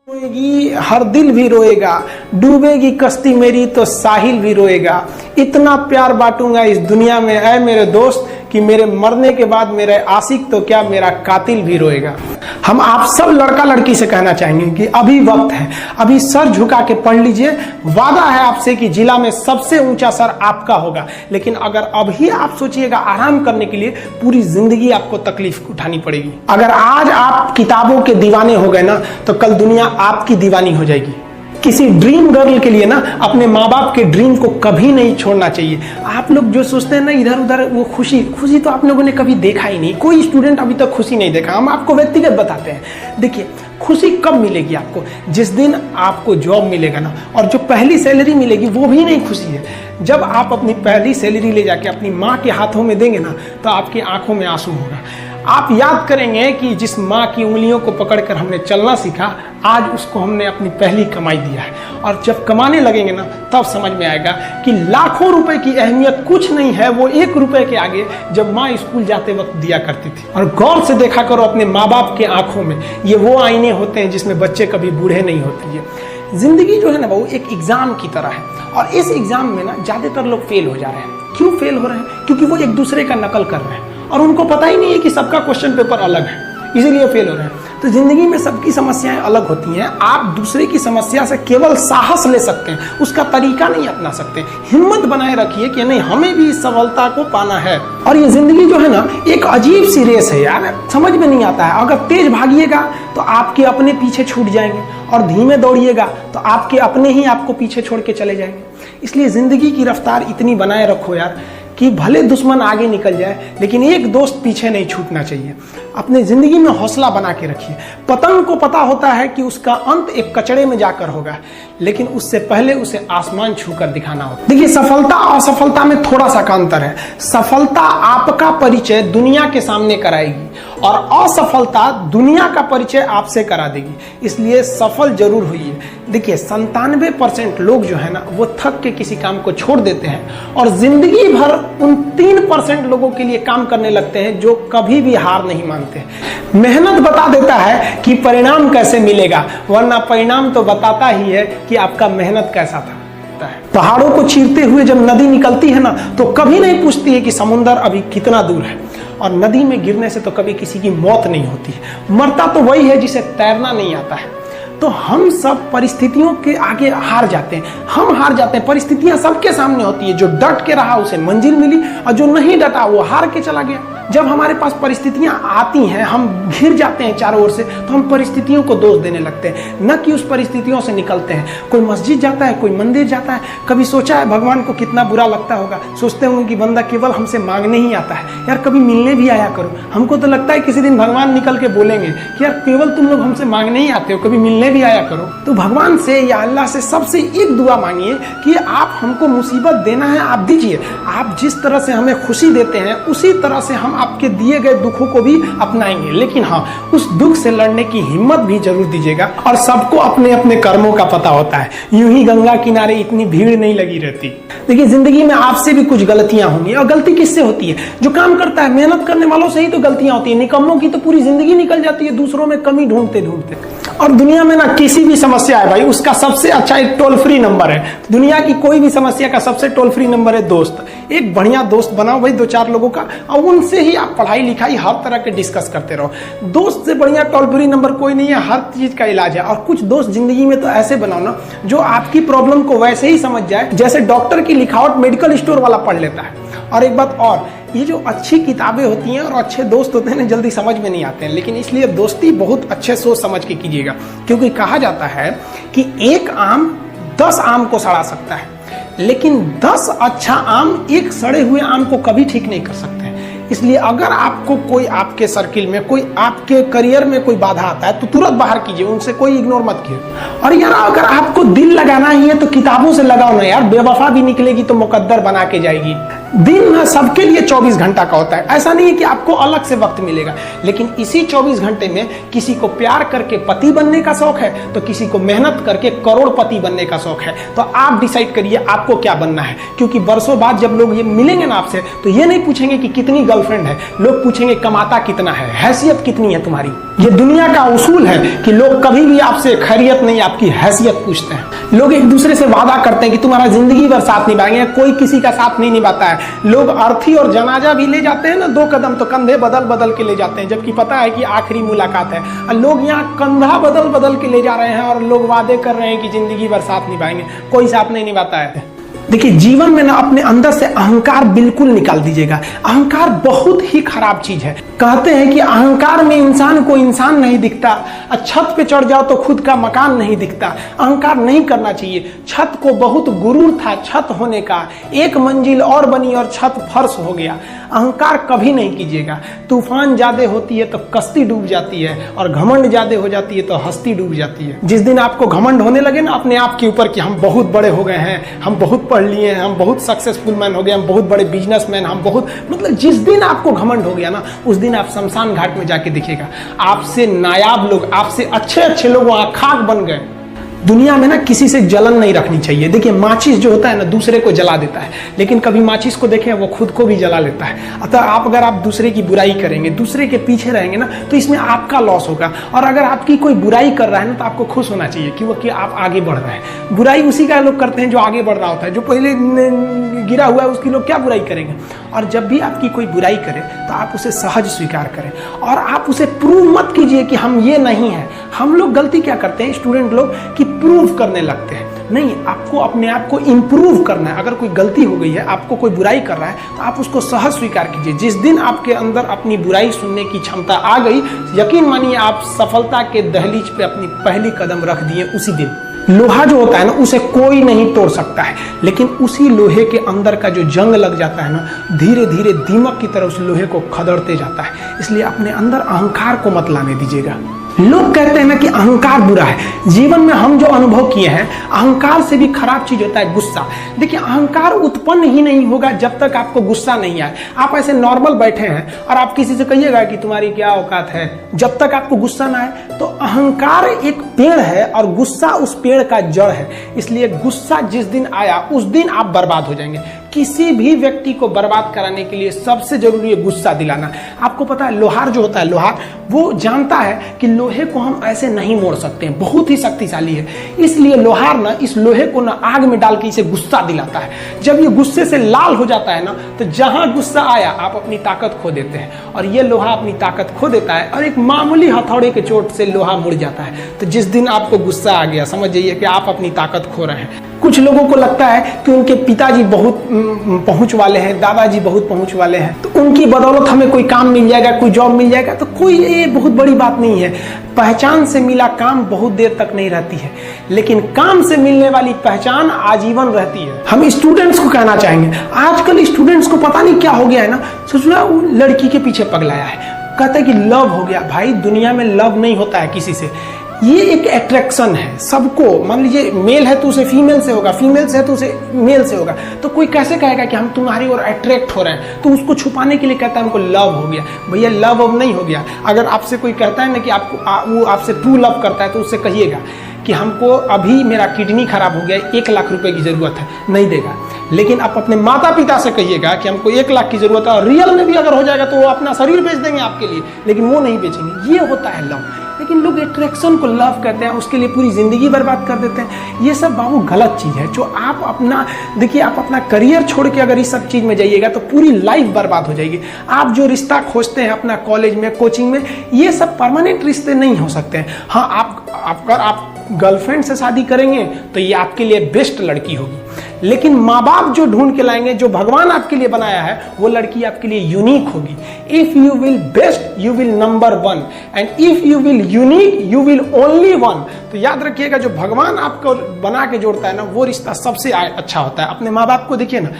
रोएगी हर दिल भी रोएगा, डूबेगी कश्ती मेरी तो साहिल भी रोएगा। इतना प्यार बांटूंगा इस दुनिया में ऐ मेरे दोस्त कि मेरे मरने के बाद मेरे आशिक तो क्या मेरा कातिल भी रोएगा। हम आप सब लड़का लड़की से कहना चाहेंगे कि अभी वक्त है, अभी सर झुका के पढ़ लीजिए। वादा है आपसे कि जिला में सबसे ऊंचा सर आपका होगा, लेकिन अगर अभी आप सोचिएगा आराम करने के लिए, पूरी जिंदगी आपको तकलीफ उठानी पड़ेगी। अगर आज आप किताबों के दीवाने हो गए ना, तो कल दुनिया आपकी दीवानी हो जाएगी। किसी ड्रीम गर्ल के लिए ना अपने माँ बाप के ड्रीम को कभी नहीं छोड़ना चाहिए। आप लोग जो सोचते हैं ना इधर उधर, वो खुशी तो आप लोगों ने कभी देखा ही नहीं। कोई स्टूडेंट अभी तक खुशी नहीं देखा। हम आपको व्यक्तिगत बताते हैं। देखिए, खुशी कब मिलेगी आपको? जिस दिन आपको जॉब मिलेगा ना, और जो पहली सैलरी मिलेगी वो भी नहीं खुशी है। जब आप अपनी पहली सैलरी ले जाके अपनी माँ के हाथों में देंगे ना, तो आपकी आंखों में आंसू होगा। आप याद करेंगे कि जिस माँ की उंगलियों को पकड़कर हमने चलना सीखा, आज उसको हमने अपनी पहली कमाई दिया है। और जब कमाने लगेंगे ना, तब समझ में आएगा कि लाखों रुपए की अहमियत कुछ नहीं है वो 1 रुपए के आगे, जब माँ स्कूल जाते वक्त दिया करती थी। और गौर से देखा करो अपने माँ बाप के आंखों में, ये वो आईने होते हैं जिसमें बच्चे कभी बूढ़े नहीं होते हैं। जिंदगी जो है ना वो एक एग्जाम की तरह है, और इस एग्जाम में ना ज्यादातर लोग फेल हो जा रहे हैं। क्यों फेल हो रहे हैं? क्योंकि वो एक दूसरे का नकल कर रहे हैं और उनको पता ही नहीं है कि सबका क्वेश्चन पेपर अलग है, इसीलिए फेल हो रहे हैं। तो जिंदगी में सबकी समस्याएं अलग होती हैं। आप दूसरे की समस्या से केवल साहस ले सकते हैं, उसका तरीका नहीं अपना सकते। हिम्मत बनाए रखिए कि नहीं, हमें भी इस सफलता को पाना है। और ये जिंदगी जो है ना, एक अजीब सी रेस है यार, समझ में नहीं आता है। अगर तेज भागिएगा तो आपके अपने पीछे छूट जाएंगे, और धीमे दौड़िएगा तो आपके अपने ही आपको पीछे छोड़ के चले जाएंगे। इसलिए जिंदगी की रफ्तार इतनी बनाए रखो यार कि भले दुश्मन आगे निकल जाए, लेकिन एक दोस्त पीछे नहीं छूटना चाहिए। अपने जिंदगी में हौसला बना के रखिए। पतंग को पता होता है कि उसका अंत एक कचड़े में जाकर होगा, लेकिन उससे पहले उसे आसमान छूकर दिखाना होता है। देखिए, सफलता और असफलता में थोड़ा सा का अंतर है। सफलता आपका परिचय दुनिया के सामने कराएगी, और असफलता दुनिया का परिचय आपसे करा देगी। इसलिए सफल जरूर होइए। देखिए, 97% लोग जो है ना, वो थक के किसी काम को छोड़ देते हैं, और जिंदगी भर उन 3% लोगों के लिए काम करने लगते हैं जो कभी भी हार नहीं मानते। मेहनत बता देता है कि परिणाम कैसे मिलेगा, वरना परिणाम तो बताता ही है कि आपका मेहनत कैसा था। पहाड़ों को चीरते हुए जब नदी निकलती है ना, तो कभी नहीं पूछती है कि समुद्र अभी कितना दूर है। और नदी में गिरने से तो कभी किसी की मौत नहीं होती है। मरता तो वही है जिसे तैरना नहीं आता है। तो हम सब परिस्थितियों के आगे हार जाते हैं। हम हार जाते हैं। परिस्थितियां सबके सामने होती है। जो डट के रहा उसे मंजिल मिली, और जो नहीं डटा वो हार के चला गया। जब हमारे पास परिस्थितियां आती हैं, हम घिर जाते हैं चारों ओर से, तो हम परिस्थितियों को दोष देने लगते हैं, न कि उस परिस्थितियों से निकलते हैं। कोई मस्जिद जाता है, कोई मंदिर जाता है, कभी सोचा है भगवान को कितना बुरा लगता होगा? सोचते होंगे कि बंदा केवल हमसे मांगने ही आता है। यार, कभी मिलने भी आया करो। हमको तो लगता है किसी दिन भगवान निकल के बोलेंगे कि यार केवल तुम लोग हमसे मांगने ही आते हो, कभी मिलने भी आया करो। तो भगवान से या अल्लाह से सबसे एक दुआ मांगिए कि आप हमको मुसीबत देना है, आप दीजिए। आप जिस तरह से हमें खुशी देते हैं, उसी तरह से हम आपके दिए गए दुखों को भी अपनाएंगे। लेकिन हाँ, उस दुख से लड़ने की हिम्मत भी जरूर दीजिएगा। और सबको अपने अपने कर्मों का पता होता है। यूं ही गंगा किनारे इतनी भीड़ नहीं लगी रहती। देखिए, जिंदगी में आपसे भी कुछ गलतियां होंगी, और गलती किससे होती है? जो काम करता है, मेहनत करने वालों से ही तो गलतियां होती है। निकम्मों की तो पूरी जिंदगी निकल जाती है दूसरों में कमी ढूंढते ढूंढते। और दुनिया में ना किसी भी समस्या है भाई, उसका सबसे अच्छा एक टोल फ्री नंबर है। दुनिया की कोई भी समस्या का सबसे टोल फ्री नंबर है दोस्त। एक बढ़िया दोस्त बनाओ भाई, 2-4 लोगों का, और उनसे ही आप पढ़ाई लिखाई हर तरह के डिस्कस करते रहो। दोस्त से बढ़िया टोल फ्री नंबर कोई नहीं है। हर चीज का इलाज है। और कुछ दोस्त जिंदगी में तो ऐसे बनाओ ना, जो आपकी प्रॉब्लम को वैसे ही समझ जाए जैसे डॉक्टर की लिखावट मेडिकल स्टोर वाला पढ़ लेता है। और एक बात और, ये जो अच्छी किताबें होती हैं और अच्छे दोस्त होते हैं ना, जल्दी समझ में नहीं आते हैं। लेकिन इसलिए दोस्ती बहुत अच्छे सोच समझ के कीजिएगा, क्योंकि कहा जाता है कि एक आम 10 आम को सड़ा सकता है, लेकिन 10 अच्छा आम एक सड़े हुए आम को कभी ठीक नहीं कर सकते। इसलिए अगर आपको कोई आपके सर्किल में, कोई आपके करियर में कोई बाधा आता है, तो तुरंत बाहर कीजिए, उनसे कोई इग्नोर मत कीजिए। और यार, अगर आपको दिल लगाना ही है तो किताबों से लगाओ ना यार। बेवफा भी निकलेगी तो मुकद्दर बना के जाएगी। दिन ना सबके लिए 24 घंटा का होता है। ऐसा नहीं है कि आपको अलग से वक्त मिलेगा, लेकिन इसी 24 घंटे में किसी को प्यार करके पति बनने का शौक है तो किसी को मेहनत करके करोड़पति बनने का शौक है। तो आप डिसाइड करिए आपको क्या बनना है, क्योंकि बरसों बाद जब लोग ये मिलेंगे ना आपसे तो ये नहीं पूछेंगे कि कितनी गर्लफ्रेंड है, लोग पूछेंगे कमाता कितना है, हैसियत कितनी है तुम्हारी। ये दुनिया का उसूल है कि लोग कभी भी आपसे खैरियत नहीं आपकी हैसियत पूछते हैं। लोग एक दूसरे से वादा करते हैं कि तुम्हारा जिंदगी भर साथ निभाएंगे, कोई किसी का साथ नहीं निभाता है। लोग अर्थी और जनाजा भी ले जाते हैं ना 2 कदम, तो कंधे बदल बदल के ले जाते हैं, जबकि पता है कि आखिरी मुलाकात है। और लोग यहाँ कंधा बदल बदल के ले जा रहे हैं और लोग वादे कर रहे हैं कि जिंदगी भर साथ निभाएंगे, कोई साथ नहीं निभाता है। देखिए जीवन में ना अपने अंदर से अहंकार बिल्कुल निकाल दीजिएगा। अहंकार बहुत ही खराब चीज है। कहते हैं कि अहंकार में इंसान को इंसान नहीं दिखता, छत पे चढ़ जाओ तो खुद का मकान नहीं दिखता। अहंकार नहीं करना चाहिए। छत को बहुत गुरूर था छत होने का, 1 मंजिल और बनी और छत फर्श हो गया। अहंकार कभी नहीं कीजिएगा। तूफान ज्यादा होती है तो कश्ती डूब जाती है, और घमंड ज्यादा हो जाती है तो हस्ती डूब जाती है। जिस दिन आपको घमंड होने लगे ना अपने आप के ऊपर कि हम बहुत बड़े हो गए हैं, हम बहुत पढ़ लिए हैं, हम बहुत सक्सेसफुल मैन हो गए, हम बहुत बड़े बिजनेसमैन, हम बहुत, मतलब जिस दिन आपको घमंड हो गया ना उस दिन आप शमशान घाट में जाके देखिएगा आपसे नायाब लोग, आपसे अच्छे अच्छे लोग वहां खाक बन गए। दुनिया में ना किसी से जलन नहीं रखनी चाहिए। देखिए माचिस जो होता है ना दूसरे को जला देता है, लेकिन कभी माचिस को देखें वो खुद को भी जला लेता है। अतः आप अगर आप दूसरे की बुराई करेंगे, दूसरे के पीछे रहेंगे ना तो इसमें आपका लॉस होगा। और अगर आपकी कोई बुराई कर रहा है ना तो आपको खुश होना चाहिए कि आप आगे बढ़ रहे हैं। बुराई उसी का लोग करते हैं जो आगे बढ़ रहा होता है, जो पहले गिरा हुआ है उसकी लोग क्या बुराई करेंगे। और जब भी आपकी कोई बुराई करे तो आप उसे सहज स्वीकार करें और आप उसे प्रूव मत कीजिए कि हम ये नहीं है। हम लोग गलती क्या करते हैं स्टूडेंट लोग कि प्रूव करने लगते हैं। नहीं, आपको अपने आप को इम्प्रूव करना है। अगर कोई गलती हो गई है, आपको कोई बुराई कर रहा है तो आप उसको सहज स्वीकार कीजिए। जिस दिन आपके अंदर अपनी बुराई सुनने की क्षमता आ गई, यकीन मानिए आप सफलता के दहलीज पे अपनी पहली कदम रख दिए उसी दिन। लोहा जो होता है ना उसे कोई नहीं तोड़ सकता है, लेकिन उसी लोहे के अंदर का जो जंग लग जाता है ना धीरे धीरे दीमक की तरह उस लोहे को खदड़ते जाता है। इसलिए अपने अंदर अहंकार को मत लाने दीजिएगा। लोग कहते हैं ना कि अहंकार बुरा है। जीवन में हम जो अनुभव किए हैं, अहंकार से भी खराब चीज होता है गुस्सा। देखिए अहंकार उत्पन्न ही नहीं होगा जब तक आपको गुस्सा नहीं आए। आप ऐसे नॉर्मल बैठे हैं और आप किसी से कहिएगा कि तुम्हारी क्या औकात है, जब तक आपको गुस्सा ना आए। तो अहंकार एक पेड़ है और गुस्सा उस पेड़ का जड़ है। इसलिए गुस्सा जिस दिन आया उस दिन आप बर्बाद हो जाएंगे। किसी भी व्यक्ति को बर्बाद कराने के लिए सबसे जरूरी है गुस्सा दिलाना। आपको पता है लोहार जो होता है, लोहार वो जानता है कि लोहे को हम ऐसे नहीं मोड़ सकते हैं, बहुत ही शक्तिशाली है। इसलिए लोहार ना इस लोहे को ना आग में डाल के इसे गुस्सा दिलाता है। जब ये गुस्से से लाल हो जाता है ना तो जहां गुस्सा आया आप अपनी ताकत खो देते हैं, और ये लोहा अपनी ताकत खो देता है और एक मामूली हथौड़े के चोट से लोहा मुड़ जाता है। तो जिस दिन आपको गुस्सा आ गया समझ जाइए कि आप अपनी ताकत खो रहे हैं। कुछ लोगों को लगता है कि उनके पिताजी बहुत पहुंच वाले हैं, दादाजी बहुत पहुंच वाले हैं, तो उनकी बदौलत हमें कोई काम मिल जाएगा, कोई जॉब मिल जाएगा। तो कोई ये बहुत बड़ी बात नहीं है। पहचान से मिला काम बहुत देर तक नहीं रहती है, लेकिन काम से मिलने वाली पहचान आजीवन रहती है। हम स्टूडेंट्स को कहना चाहेंगे, आजकल स्टूडेंट्स को पता नहीं क्या हो गया है ना, सोचना वो लड़की के पीछे पगलाया है, कहता है कि लव हो गया। भाई दुनिया में लव नहीं होता है किसी से, ये एक अट्रैक्शन है सबको। मान लीजिए मेल है तो उसे फीमेल से होगा, फीमेल से है तो उसे मेल से होगा। तो कोई कैसे कहेगा कि हम तुम्हारी ओर अट्रैक्ट हो रहे हैं, तो उसको छुपाने के लिए कहता है हमको लव हो गया। भैया लव अब नहीं हो गया। अगर आपसे कोई कहता है ना कि आपको वो आपसे ट्रू लव करता है तो उससे कहिएगा कि हमको अभी मेरा किडनी खराब हो गया, 1 लाख रुपए की जरूरत है, नहीं देगा। लेकिन आप अपने माता पिता से कहिएगा कि हमको 1 लाख की जरूरत है, और रियल में भी अगर हो जाएगा तो वो अपना शरीर बेच देंगे आपके लिए, लेकिन वो नहीं बेचेंगे। ये होता है लव। लेकिन लोग अट्रैक्शन को लव कहते हैं, उसके लिए पूरी जिंदगी बर्बाद कर देते हैं। ये सब बाबू गलत चीज है। जो आप अपना देखिए, आप अपना करियर छोड़ के अगर इस सब चीज में जाइएगा तो पूरी लाइफ बर्बाद हो जाएगी। आप जो रिश्ता खोजते हैं अपना कॉलेज में, कोचिंग में, ये सब परमानेंट रिश्ते नहीं हो सकते हैं। हाँ, आप गर्लफ्रेंड से शादी करेंगे तो ये आपके लिए बेस्ट लड़की होगी, लेकिन माँ बाप जो ढूंढ के लाएंगे, जो भगवान आपके लिए बनाया है, वो लड़की आपके लिए यूनिक होगी। If you will best you will number 1, and if you will unique you will only 1। तो याद रखिएगा, जो भगवान आपको बना के जोड़ता है ना वो रिश्ता सबसे अच्छा होता है। अपने माँ बाप को देखिए ना,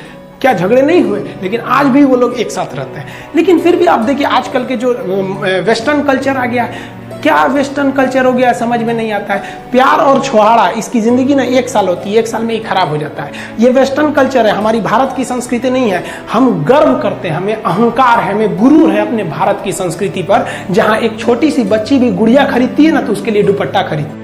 क्या झगड़े नहीं हुए, लेकिन आज भी वो लोग एक साथ रहते हैं। लेकिन फिर भी आप देखिए आजकल के जो वेस्टर्न कल्चर आ गया, क्या वेस्टर्न कल्चर हो गया समझ में नहीं आता है। प्यार और छुहाड़ा, इसकी जिंदगी ना 1 साल होती है, 1 साल में ही खराब हो जाता है। ये वेस्टर्न कल्चर है, हमारी भारत की संस्कृति नहीं है। हम गर्व करते हैं, हमें अहंकार है, हमें गुरूर है अपने भारत की संस्कृति पर। जहां एक छोटी सी बच्ची भी गुड़िया खरीदती है ना तो उसके लिए दुपट्टा खरीदती है।